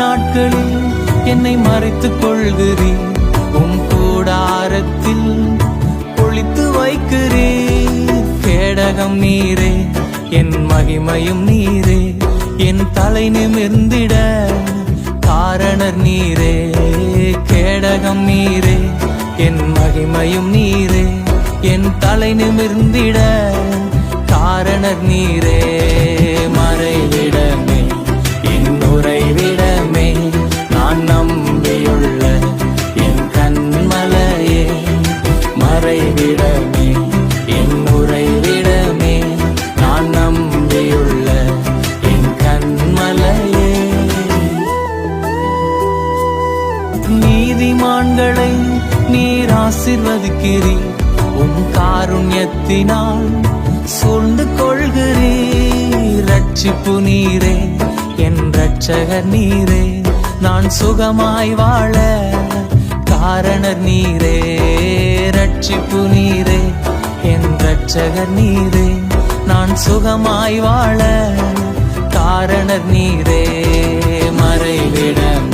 நாட்களில் என்னை மறைத்துக் கொள்கிறீர். உம் கூடாரத்தில் ஒளித்து வைக்கிறீர். கேடகம் நீரே, என் மகிமையும் நீரே, என் தலை நிமிர்ந்திட காரணர் நீரே. கேடகம் நீரே, என் மகிமையும் நீரே, என் தலை நிமிர்ந்திட காரணர் நீரே. மறைவிடமே, என் உறைவிடமே, நான் நம்பியுள்ள என் கண்மலையே. மறைவிடமே, என் உறைவிடமே, நான் நம்பியுள்ள என் கண்மலையே. நீதிமான்களை நீர் ஆசீர்வதிக்கிறீர். உம் காருண்யத்தினால் சூழ்ந்து கொள்கிறீர். ரட்சிப்பு நீரே, என் இரட்சகர் நீரே, நான் சுகமாய் வாழ காரணர் நீரே. ரட்சிப்பு நீரே, என் இரட்சகர் நீரே, நான் சுகமாய் வாழ காரணர் நீரே. மறைவிடம்